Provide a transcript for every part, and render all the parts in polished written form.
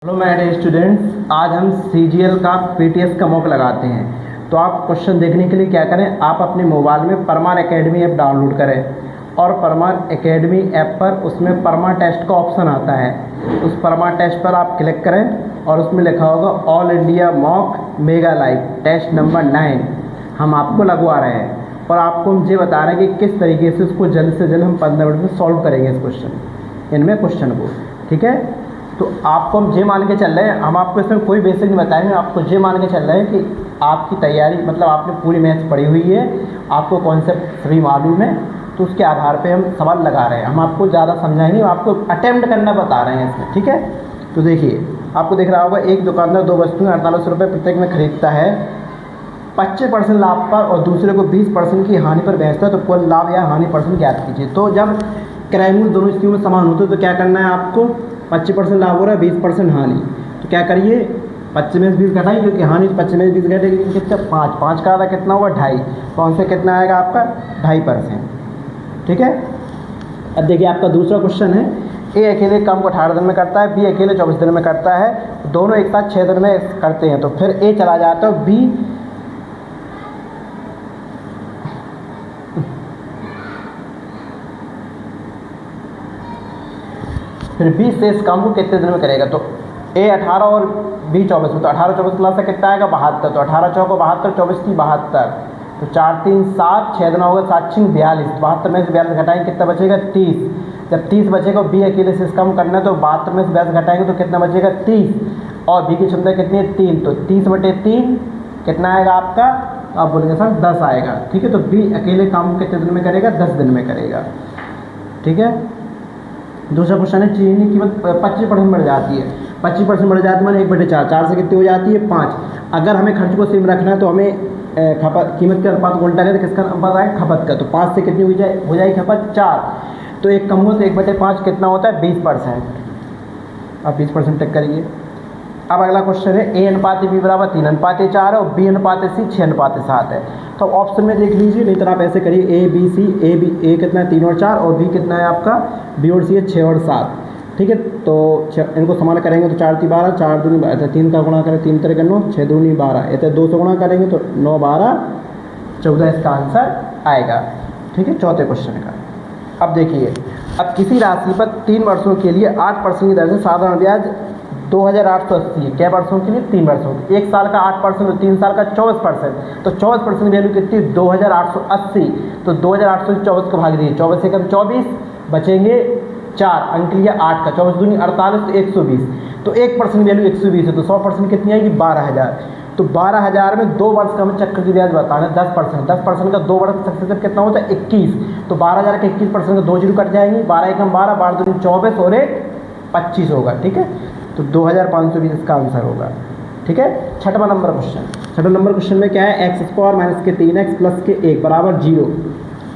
Hello my dear students, आज हम CGL का PTS का मॉक लगाते हैं। तो आप क्वेश्चन देखने के लिए क्या करें, आप अपने मोबाइल में परमार एकेडमी ऐप डाउनलोड करें और परमार एकेडमी ऐप पर उसमें परमा टेस्ट का ऑप्शन आता है। उस परमा टेस्ट पर आप क्लिक करें और उसमें लिखा होगा all India mock mega live test number 9 हम आपको लगवा रहे हैं और आपको हम ये बता रहे हैं कि किस तरीके से उसको जल्द से जल्द हम 15 मिनट में सॉल्व करेंगे इनमें क्वेश्चन को। ठीक है, तो आपको हम ये मान के चल रहे हैं, हम आपको इसमें कोई बेसिक नहीं बताएंगे, आपको ये मान के चल रहे हैं कि आपकी तैयारी मतलब आपने पूरी मैथ्स पढ़ी हुई है, आपको कॉन्सेप्ट सभी मालूम है, तो उसके आधार पे हम सवाल लगा रहे हैं। हम आपको ज़्यादा समझाएंगे, आपको अटेम्प्ट करना बता रहे हैं इसमें। ठीक है, तो देखिए आपको दिख रहा होगा, एक दुकानदार दो वस्तुएं 48 रुपये प्रत्येक में खरीदता है, 25% लाभ पर और दूसरे को 20% की हानि पर बेचता है, तो कुल लाभ या हानि परसेंट ज्ञात कीजिए। तो जब क्रय मूल्य दोनों स्थितियों में समान होते हैं तो क्या करना है आपको, 25% लाभ हो रहा है, 20% हानि, तो क्या करिए 25 में 20 घटाइए, क्योंकि हानि 25 में 20 घटेगी कितना 5 का आधा कितना होगा 2.5, कौन से कितना आएगा आपका 2.5%। ठीक है, अब देखिए आपका दूसरा क्वेश्चन है, ए अकेले काम को 18 दिन में करता है, बी अकेले 24 दिन में करता है, दोनों एक साथ 6 दिन में करते हैं, तो फिर ए चला जाता है, बी फिर 20 से इस काम को कितने दिन में करेगा। तो ए 18 और बी 24 में, तो 18-24 प्लस से कितना आएगा 72, तो 18 चौको 72, 24 की 72, तो 4 3 7, 6 दिन होगा 7 6 42, 72 में से 42 घटाएंगे कितना बचेगा 30। जब 30 बचेगा, बी अकेले से इस काम करना है, तो 72 में से 42 घटाएंगे तो कितना बचेगा 30, और बी की क्षमता कितनी है 3, तो 30/3 कितना आएगा आपका, आप बोलेंगे सर 10 आएगा। ठीक है, तो बी अकेले काम को कितने दिन में करेगा 10 दिन में करेगा। ठीक है, दूसरा क्वेश्चन है, चीनी की कीमत 25% बढ़ जाती है, 25% बढ़ जाती है माने 1/4, 4 से कितनी हो जाती है 5। अगर हमें खर्च को सेम रखना है तो हमें कीमत के अनुपात को उल्टा करें, किसका अनुपात आएगा खपत का, तो 5 से कितनी हो जाएगी खपत 4, तो एक कम हो तो 1/5 कितना होता है 20%। आप 20% टिक करिए। अब अगला क्वेश्चन है, ए अनुपात बी बराबर 3:4 है और बी अनुपात सी 6:7 है। तो ऑप्शन में देख लीजिए, नहीं तो आप ऐसे करिए ए बी सी, ए कितना है 3 और 4 और बी कितना है आपका बी और सी है 6 और 7। ठीक है, तो इनको समान करेंगे तो 4 3 12, 4 दूनी 12, 3 का गुणा करें 3 3 9, 6 दूनी 12, ऐसे 2 से गुणा करेंगे तो 9 12 14 इसका आंसर आएगा। ठीक है, चौथे क्वेश्चन का। अब देखिए, अब किसी राशि पर 3 वर्षों के लिए 8% की दर से साधारण ब्याज 2880 है, क्या वर्षों के लिए 3 वर्षों के, एक साल का 8% और 3 साल का 24%, तो 24% वैल्यू कितनी 2880, तो 2800 से 24 को भाग दीजिए, 24 से कम 24 बचेंगे 4 अंक लिया 8 का, 24 दूनी 48 तो 120, तो 1% वैल्यू 120 है, तो 100% कितनी आएगी 12000, तो 12000 में 2 वर्ष का हमें चक्र की ब्याज बताना है 10% का 2 वर्ष सक्सेसिव कितना होता है 21, तो 12000 के 21% का 2 जीरो कट जाएंगे, 12 एकम 12, 12 दूनी 24 और 1 25 होगा। ठीक है, तो 2520 इसका आंसर होगा। ठीक है, छठवां नंबर क्वेश्चन में क्या है, x² माइनस के 3x प्लस के 1 बराबर 0।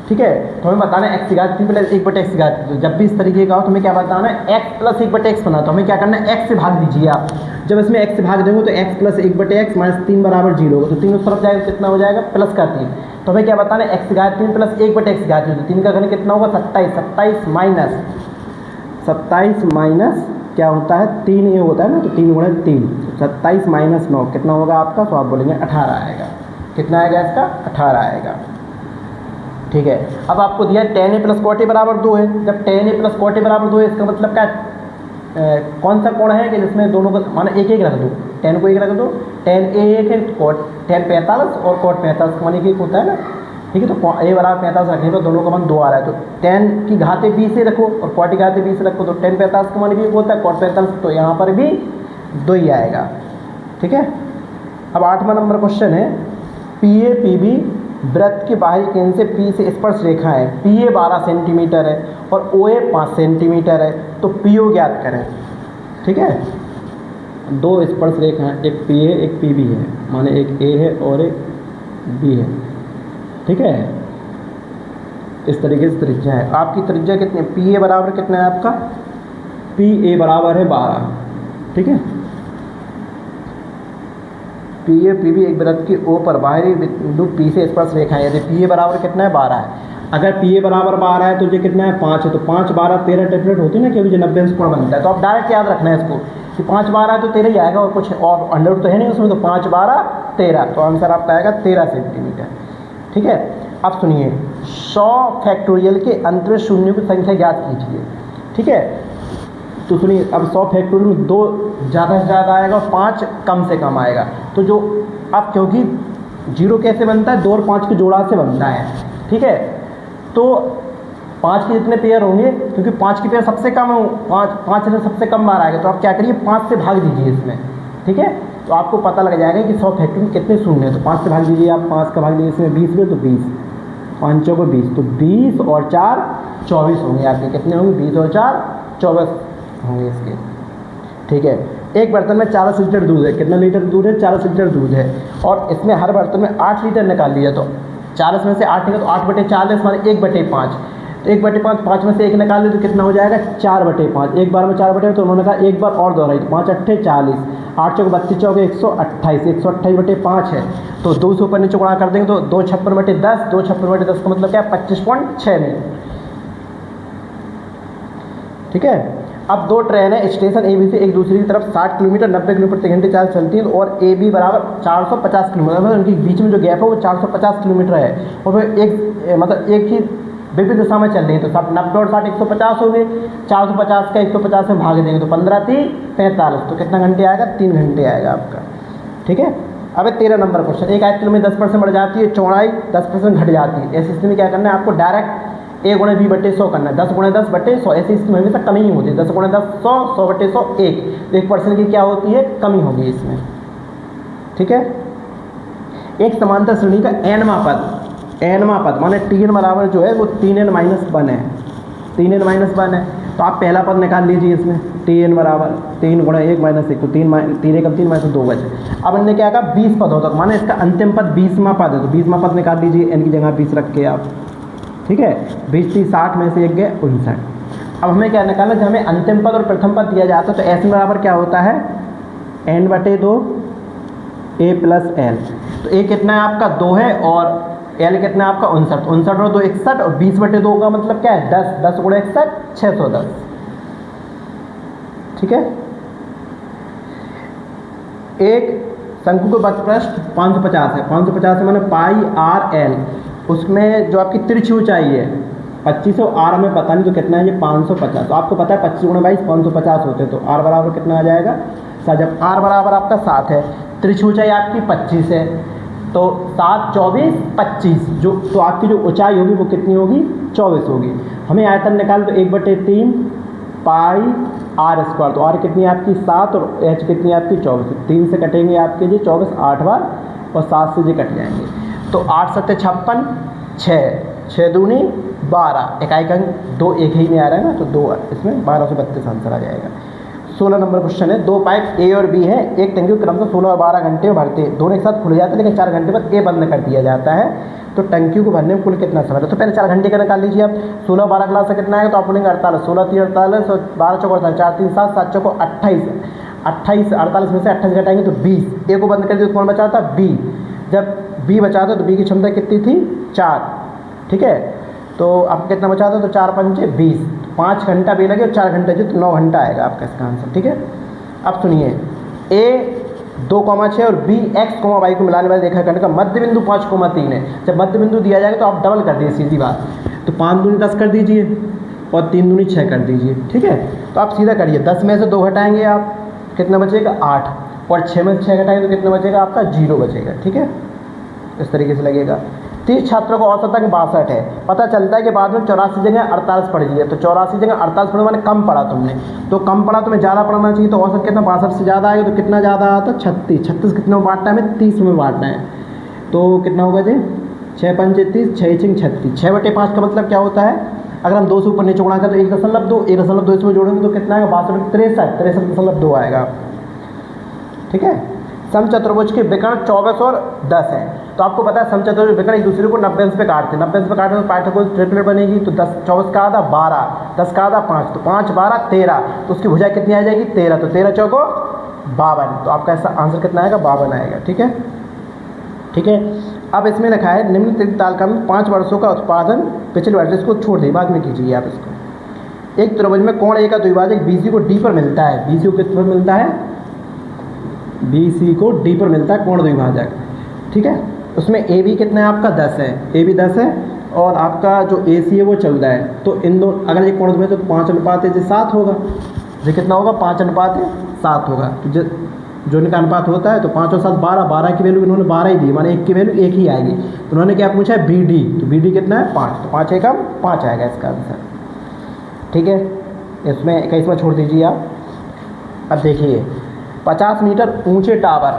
ठीक है, तो हमें बताना है x की घात 3 प्लस 1/x की घात, तो जब भी इस तरीके का हो तो हमें क्या बताना है x प्लस 1/x बना, तो हमें क्या करना है x से भाग दीजिए आप, जब इसमें x से भाग देंगे तो x प्लस 1/x माइनस 3 बराबर 0 होगा, तो 3 उस तरफ जाएगा कितना हो जाएगा प्लस का 3, तो हमें क्या बताना है x की घात 3 प्लस 1/x की घात 0, 3 का घन कितना होगा 27 माइनस क्या होता है 3 ये होता है ना, तो 3 गुणे 3, 27 माइनस 9 कितना होगा आपका, तो आप बोलेंगे 18 आएगा। कितना आएगा इसका 18 आएगा। ठीक है, अब आपको दिया tan a plus cot a बराबर 2 है, जब tan a plus cot a बराबर 2 है इसका मतलब क्या कौन सा कोण है कि जिसमें दोनों का माना एक रख दो, tan को 1 रख दो, tan a 1 है, tan 45 और cot 45 का मान 1 होता है ना। ठीक है, तो a बराबर 45 रखने पर दोनों का मान 2 आ रहा है, तो tan की घाते 20 से रखो और cot की घाते 20 से रखो, तो tan 45 का मान भी 1 होता है, cot 45 तो यहाँ पर भी 2 ही आएगा। ठीक है, अब 8वां नंबर क्वेश्चन है, PA PB वृत्त के बाहरी केंद्र से P से स्पर्श रेखा है, PA 12 सेंटीमीटर है और OA 5 सेंटीमीटर है, तो PO ज्ञात करें। ठीक है, 2 स्पर्श रेखा हैं, एक PA एक PB है, माने एक A है और एक B है। ठीक है, इस तरीके से त्रिज्या है, आपकी त्रिज्या कितनी है, PA बराबर कितना है आपका, PA बराबर है 12। ठीक है, PA PB एक वृत्त की O पर बाहरी बिंदु P से स्पर्श रेखा है, यदि PA बराबर कितना है 12 है, अगर PA बराबर 12 है तो ये कितना है 5 है, तो 5 12 13 डेफिनेट होती है ना, क्योंकि जो 90 अंश कोण बनता है, तो आप डायरेक्ट याद रखना है इसको, कि 5 12 है तो 13 ही आएगा, और कुछ और अंडर तो है नहीं उसमें, तो 5 12 13, तो आंसर आपका आएगा 13 सेंटीमीटर। ठीक है, अब सुनिए 100 फैक्टोरियल के अंत में शून्यों की संख्या ज्ञात कीजिए। ठीक है, तो सुनिए अब 100 फैक्टोरियल में 2 ज़्यादा से ज़्यादा आएगा और 5 कम से कम आएगा। तो जो अब क्योंकि 0 कैसे बनता है, 2 और 5 के जोड़ा से बनता है। ठीक है, तो 5 के जितने पेयर होंगे, क्योंकि 5 के पेयर सबसे कम हो, 5 से सबसे कम बार आएगा, तो आप क्या करिए 5 से भाग दीजिए इसमें। ठीक है, तो आपको पता लग जाएगा कि 100 फैक्टोरियल कितने शून्य है। तो 5 से भाग दीजिए आप, 5 का भाग दीजिए इसमें 20 में, तो 20, 5 चौको 20, तो 20 और 4 24 होंगे आपके। कितने होंगे, 20 और 4 24 होंगे इसके। ठीक है, एक बर्तन में 40 लीटर दूध है। कितना लीटर दूध है, 40 लीटर दूध है, और इसमें हर बर्तन में 8 लीटर निकाल लिया। तो 40 में से 8 निकाल, तो 8/40 माने 1/5। तो 1/5, 5 में से 1 निकाल ले तो कितना हो जाएगा, 4/5। एक बार में 4/5, तो उन्होंने कहा एक बार और दोहराई, तो 5 8 40, 8 चौक 32 चौक 128, 128/5 है। तो 2 से ऊपर नीचे गुणा कर देंगे तो 256/10, 256/10 का मतलब क्या है, 25.6 मिनट। ठीक है, अब 2 ट्रेन है स्टेशन ए बी से एक दूसरे की तरफ 60 किलोमीटर 90 किलोमीटर प्रति घंटे चाल चलती है, और ए बी बराबर 450 किलोमीटर, मतलब उनके बीच में जो गैप है वो 450 किलोमीटर है, और फिर एक ही विपरीत दिशा में चल रही है। तो सब 90 और 60 150 हो गए, 450 का 150 में भाग देंगे तो 15 3 45, तो कितना घंटे आएगा, 3 घंटे आएगा आपका। ठीक है, अब 13 नंबर क्वेश्चन, एक आयत में 10% बढ़ जाती है, चौड़ाई 10% घट जाती है। ऐसी स्थिति में क्या करना है आपको, डायरेक्ट A × B/100 करना है, 10 × 10/100। ऐसी स्थिति में हमेशा कमी ही होती है, 10 × 10 100, 100/100 1, तो 1% की क्या होती है, कमी होगी इसमें। ठीक है, एक समांतर श्रेणी का nवां पद माने Tn बराबर जो है वो 3n-1 है, 3n-1 है। तो आप पहला पद निकाल लीजिए इसमें, Tn बराबर 3 × 1 - 1, तो 3 एकम 3 - 2 बचे। अब हमने क्या कहा, 20 पद होता, माने इसका अंतिम पद 20वां पद है, तो 20वां पद निकाल लीजिए, n की जगह 20 रख के आप। ठीक है, 20 30 60 में से 1 गए 59। अब हमें क्या निकालना, जब हमें अंतिम पद और प्रथम पद दिया जाता है तो S बराबर क्या होता है, n/2 A + L। तो A कितना है आपका 2 है, और L कितना है आपका 59, 59 और 2 61, और 20/2 का मतलब क्या है 10, 10 × 61 610। ठीक है, एक शंकु का पृष्ठ 550 है, 550 है माने πr/l, उसमें जो आपकी तिरछी ऊंचाई है 25 और r हमें पता नहीं तो कितना है, ये 550। तो आपको पता है 25 × 22 550 होते हैं, तो r बराबर कितना आ जाएगा 7। जब r बराबर आपका 7 है, तिरछी ऊंचाई आपकी 25 है, तो 7 24 25, जो तो आपकी जो ऊंचाई होगी वो कितनी होगी, 24 होगी। हमें आयतन निकाल, तो 1/3 πr², तो r कितनी है आपकी 7, और h कितनी है आपकी 24। 3 से कटेंगे आपके जी 24 8 बार, और 7 से जी कट जाएंगे, तो 8 7 56, 6 6 दूनी 12, इकाई का 2 एक ही में आ रहा है ना, तो 2 इसमें 1232 आंसर आ जाएगा। 16 नंबर क्वेश्चन है, 2 पाइप A और B है, एक टंकी को क्रमशः 16 और 12 घंटे में भरते, दोनों एक साथ खुल जाते हैं, लेकिन 4 घंटे बाद A बंद कर दिया जाता है। तो टंकी को भरने में कुल कितना समय है, तो पहले 4 घंटे का निकाल लीजिए आप। 16 12 क्लास से कितना आएगा, तो आप बोलेंगे 48, 16 3 48, और 12 चौको 48, 4 3 7, 7 चौको 28, 28 48 में से 28 घटाएंगे तो 20। A को बंद कर दिया तो कौन बचा था, B। जब B बचा था तो B की क्षमता कितनी थी, 4। ठीक है, तो आपको कितना बचा था, तो 4 5 20, 5 घंटा B लगे और 4 घंटे जो, तो 9 घंटा आएगा आपका इसका आंसर। ठीक है, अब सुनिए, A 2,6 और B x, y को मिलाने वाले रेखाखंड का मध्य बिंदु 5,3 है। जब मध्य बिंदु दिया जाएगा तो आप डबल कर दीजिए, सीधी बात, तो 5 दूनी 10 कर दीजिए और 3 दूनी 6 कर दीजिए। ठीक है, तो आप सीधा करिए, 10 में से 2 घटाएंगे आप, कितना बचेगा 8, और 6 में से 6 घटाएंगे तो कितना बचेगा आपका 0 बचेगा। ठीक है, इस तरीके से लगेगा। 30 छात्रों का औसत अंक 62 है, पता चलता है कि बाद में 84 जगह 48 पढ़ लिया, तो 84 जगह 48 पढ़ने माने कम पढ़ा तुमने, तो कम पढ़ा तुम्हें ज़्यादा पढ़ना चाहिए, तो औसत कितना 62 से ज़्यादा आएगा, तो कितना ज़्यादा आता है 36, 36 कितने में बांटना है, हमें 30 में बांटना है, तो कितना होगा जी 6 5 30, 6 6 36, 6/5 का मतलब क्या होता है, अगर हम 2 से ऊपर नीचे गुणा करें तो 1.2, 1.2 इसमें जोड़ेंगे तो कितना आएगा 62 63.2 आएगा। ठीक है, समचतुर्भुज के विकर्ण 24 और 10 है, तो आपको पता है समचतुर्भुज विकर्ण एक दूसरे को 90 अंश पे काटते हैं, 90 अंश पे काटते तो पाइथागोरस ट्रिपलेट बनेगी, तो 10 24 का आधा 12, 10 का आधा 5, तो 5 12 13, तो उसकी भुजाएं कितनी आ जाएगी 13, तो 13 चौको 52, तो आपका ऐसा आंसर कितना आएगा 52 आएगा। ठीक है, ठीक है, अब इसमें लिखा है निम्न तालिका में 5 वर्षों का उत्पादन पिछले वर्ष, इसको छोड़ दिए बाद में कीजिए आप इसको। एक त्रिभुज में कोण ए का द्विभाजक BC को D पर मिलता है। BC को किस पर मिलता है? BC को D पर मिलता है कोण द्विभाजक, ठीक है। उसमें AB कितना है आपका? 10 है, AB 10 है और आपका जो AC है वो 14 है। तो इन दो अगर ये कोण द्विभाजक तो 5:7 होगा। ये कितना होगा? 5:7 होगा। तो जो इनका अनुपात होता है तो 5 और 7 12, 12 की वैल्यू इन्होंने 12 ही दी, माने 1 की वैल्यू 1 ही आएगी। तो उन्होंने क्या पूछा है? BD, तो BD कितना है? 5, तो 5 एकम 5 आएगा इसका आंसर, ठीक है। इसमें 21वां छोड़ दीजिए आप। अब देखिए 50 मीटर ऊंचे टावर,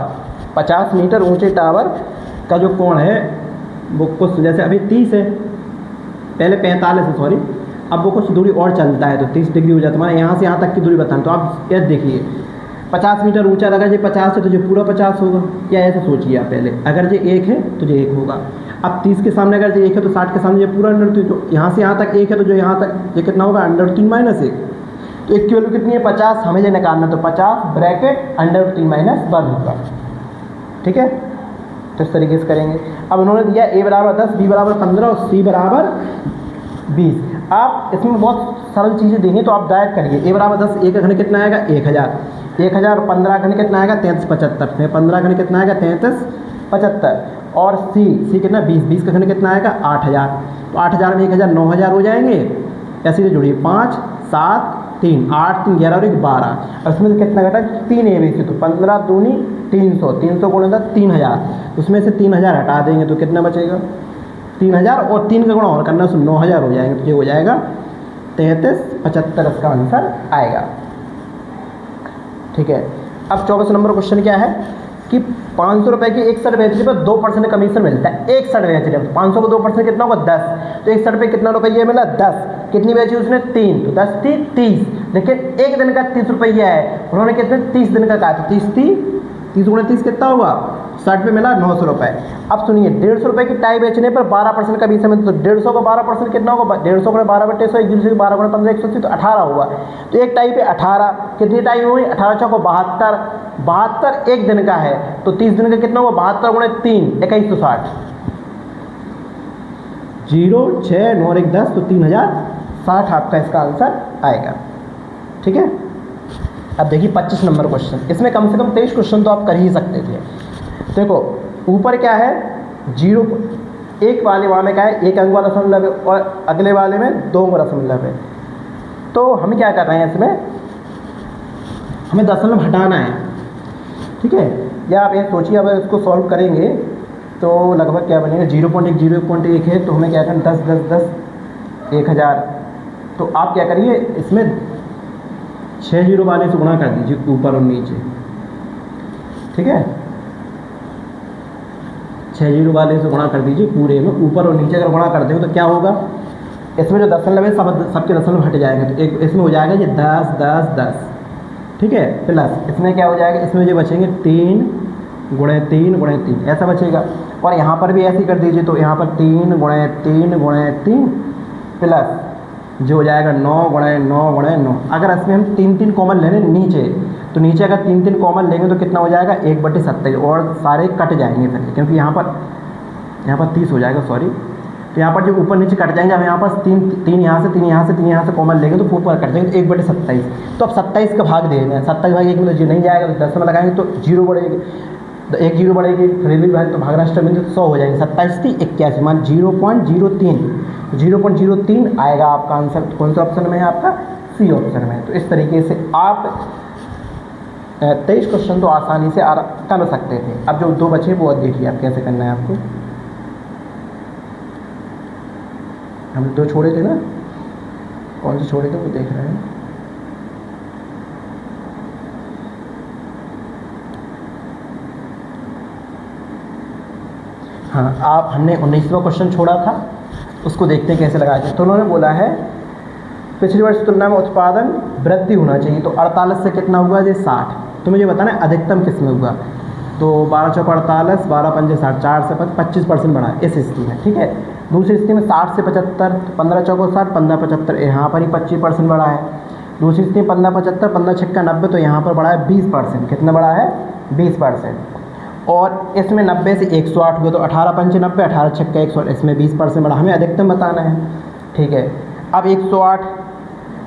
50 मीटर ऊंचे टावर का जो कोण है वो कुछ जैसे अभी 30 है, पहले 45 है सॉरी, अब वो कुछ दूरी और चलता है तो 30 डिग्री हो जाता है, माने यहाँ से यहाँ तक की दूरी बताना। तो आप ये देखिए 50 मीटर ऊंचा लगा, ये 50 है तो ये पूरा 50 होगा, या ऐसा सोचिए आप पहले। अगर ये 1 है तो ये 1 होगा। अब 30 के सामने अगर ये 1 है तो 60 के सामने ये पूरा √3, तो यहाँ से यहाँ तक 1 है तो जो यहाँ तक ये कितना होगा? √3 - 1। तो 1 की वैल्यू कितनी है? 50, हमें ये निकालना, तो 50 ब्रैकेट √3 - 1 होगा, ठीक है। तो इस तरीके से करेंगे। अब उन्होंने दिया A = 10, B = 15 और C = 20। आप इसमें बहुत सरल चीज़ें देंगे तो आप डायरेक्ट करिए। A = 10, A का घन कितना आएगा? 1000, 1000 15 घन कितना आएगा? 3375, 15 घन कितना आएगा? 3375। और C कितना? 20, 20 का घन कितना आएगा? 8000। तो 8000 में 1000 9000 हो जाएंगे। ऐसे ही जोड़िए 5 7 3 8 3 11 और 1 12। उसमें से कितना घटा? 3 ABC, तो 15 दूनी 300, 300 गुणा 3000। उसमें से 3000 हटा देंगे तो कितना बचेगा? 3000 और 3 का गुणा और करना, उसमें 9000 हो जाएंगे, तो ये हो जाएगा 3375 इसका आंसर आएगा, ठीक है। अब 24 नंबर क्वेश्चन क्या है कि 500 रुपये की एक शर्ट बेचने पर 2% कमीशन मिलता है। एक शर्ट बेचने पर 500 को 2% कितना होगा? 10। तो एक शर्ट पे कितना रुपये मिला? 10। कितनी बेची उसने? 3, तो 10 थी 30। लेकिन एक दिन का 30 रुपया है, उन्होंने कितने? 30 दिन का कहा, तो 30 थी, 30 गुणा 30 कितना होगा? 60 पे मिला 900 रुपये। अब सुनिए 150 रुपये की टाई बेचने पर 12% का कमीशन मिलता है। तो 150 को 12% कितना होगा? 150 गुणा 12/100, 1 दूसरे 12 गुणा 15 180, तो 18 हुआ। तो एक टाई पे 18, कितनी टाई हुई? 18 चौको 72, 72 एक दिन का है, तो 30 दिन का कितना होगा? 72 गुणा 3 2160, 0 6 9 1 10, तो 3060 आपका इसका आंसर आएगा, ठीक है। अब देखिए 25 नंबर क्वेश्चन, इसमें कम से कम 23 क्वेश्चन तो आप कर ही सकते थे। देखो ऊपर क्या है? 0, एक वाले वहाँ में क्या है? 1 अंक वाला दशमलव है और अगले वाले में 2 अंक दशमलव है। तो हम क्या कर रहे हैं इसमें? हमें दशमलव हटाना है, ठीक है। या आप ये सोचिए अगर इसको सॉल्व करेंगे तो लगभग क्या बनेगा? 0.1 0.1 है, तो हमें क्या करना? 10 10 10 1000। तो आप क्या करिए इसमें 6 जीरो वाले से गुणा कर दीजिए ऊपर और नीचे, ठीक है। 6 जीरो वाले से गुणा कर दीजिए पूरे में, ऊपर और नीचे अगर गुणा कर देंगे तो क्या होगा? इसमें जो दशमलव है सबके दशमलव हट जाएंगे, तो एक इसमें हो जाएगा ये 10 10 10, ठीक है। प्लस इसमें क्या हो जाएगा? इसमें जो बचेंगे 3 गुणे 3 गुणे 3 ऐसा बचेगा। और यहाँ पर भी ऐसे ही कर दीजिए, तो यहाँ पर 3 गुणे 3 गुणे 3 प्लस जो हो जाएगा 9 गुणे 9 गुणे 9। अगर इसमें हम 3 3 कॉमन ले लें नीचे, तो नीचे अगर 3 3 कॉमन लेंगे तो कितना हो जाएगा? 1/27, और सारे कट जाएंगे फिर, क्योंकि यहाँ पर 30 हो जाएगा सॉरी। तो यहाँ पर जो ऊपर नीचे कट जाएंगे, हम यहाँ पर 3 यहाँ से 3 यहाँ से 3 यहाँ से कॉमन लेंगे तो ऊपर कट जाएंगे, तो 1/27। तो अब 27 का भाग दे दें, 27 भाग 1 में तो जी नहीं जाएगा, तो 10 में लगाएंगे तो 0 बढ़ेगी, तो 1 0 बढ़ेगी, फिर भी भाग तो भागराष्ट्र में 100 हो जाएंगे। 27 थी 81 मान 0.03, 0.03 आएगा आपका आंसर। कौन सा ऑप्शन में है? आपका C ऑप्शन में। तो इस तरीके से आप 23 क्वेश्चन तो आसानी से कर सकते थे। अब जो 2 बचे वो देखिए आप कैसे करना है आपको। हम 2 छोड़े थे ना, कौन से छोड़े थे वो देख रहे हैं। हाँ, आप हमने 19वां क्वेश्चन छोड़ा था, उसको देखते हैं कैसे लगाया जाए। तो उन्होंने बोला है पिछले वर्ष की तुलना में उत्पादन वृद्धि होना चाहिए, तो 48 से कितना हुआ? ये 60। तो मुझे बताना है अधिकतम किस में हुआ। तो 12 चौक 48, 12 पंजे 60, 4 से 25% बढ़ा इस स्थिति में, ठीक है। दूसरी स्थिति में 60 से 75, 15 चौको 60, 15 75, यहाँ पर ही 25% बढ़ा है। दूसरी स्थिति 15 75, 15 छक्का 90, तो यहाँ पर बढ़ा है 20%। कितना बढ़ा है? 20%। और इसमें 90 से 108 हुआ, तो 18 पंचे 90, 18 छक्का 108, इसमें 20% बढ़ा। हमें अधिकतम बताना है, ठीक है। अब 108,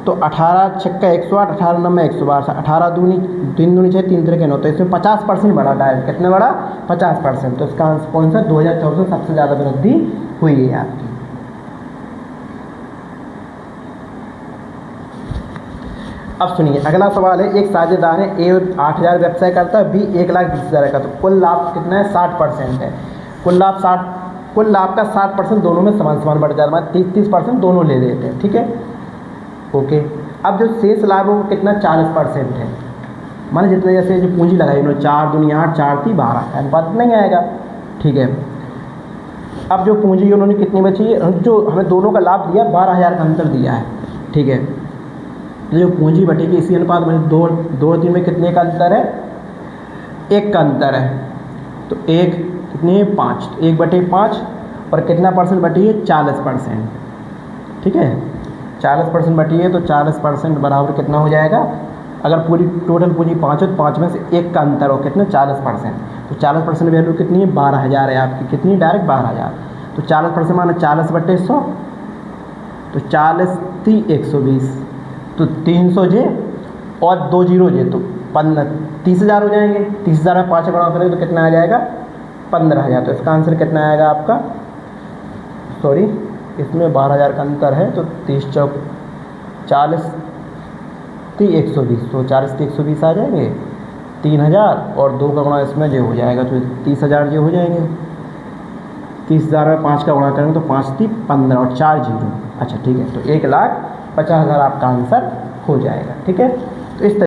तो 18 छक्का 108, 18 9 112, 18 दूनी 3 दूनी 6, 3 3 9, तो इसमें 50% बढ़ा डायरेक्ट। कितने बढ़ा? 50%। तो इसका आंसर 2014 में सबसे ज़्यादा वृद्धि हुई है आपकी। अब सुनिए अगला सवाल है, एक साझेदार है ए 8,000 व्यवसाय करता है, बी 1,20,000 का, तो कुल लाभ कितना है? 60% है। कुल लाभ का 60% दोनों में समान समान बढ़ जाता है, 30% दोनों ले लेते हैं, ठीक है, ओके। अब जो शेष लाभ है वो कितना? 40% है। माने जितने जैसे जो पूंजी लगाई उन्होंने 4 दूनी 8, 4 3 12, अनुपात नहीं आएगा, ठीक है। अब जो पूंजी उन्होंने कितनी बची, जो हमें दोनों का लाभ दिया 12,000 का अंतर दिया है, ठीक है। तो जो पूंजी बटेगी इसी अनुपात में 2 3 में कितने का अंतर है? 1 का अंतर है। तो 1 कितनी है? 5, 1/5, और कितना परसेंट बटी है? 40%, ठीक है। 40% बटी है, तो 40% बराबर कितना हो जाएगा? अगर पूरी टोटल पूंजी 5 है तो 5 में से 1 का अंतर हो, कितना? 40%। तो 40% वैल्यू कितनी है? 12,000 है आपकी। कितनी? डायरेक्ट 12,000। तो 40% माने 40/100, तो 40 3 120, तो 300 जे और 2 जीरो जे, तो 30,000 हो जाएंगे। 30,000 में 5 गुणा करें तो कितना आ जाएगा? 15,000। तो इसका आंसर कितना आएगा आपका? सॉरी, इसमें 12,000 का अंतर है, तो 30 चौक 40 3 120, तो 40 3 120 आ जाएंगे, 3,000 और 2 का गुणा इसमें जो हो जाएगा, तो 30,000 जो हो जाएंगे। 30,000 में 5 का गुणा करेंगे तो 5 3 15 और 4 जीरो। अच्छा ठीक है, तो 1,50,000 आपका आंसर हो जाएगा, ठीक है। तो इस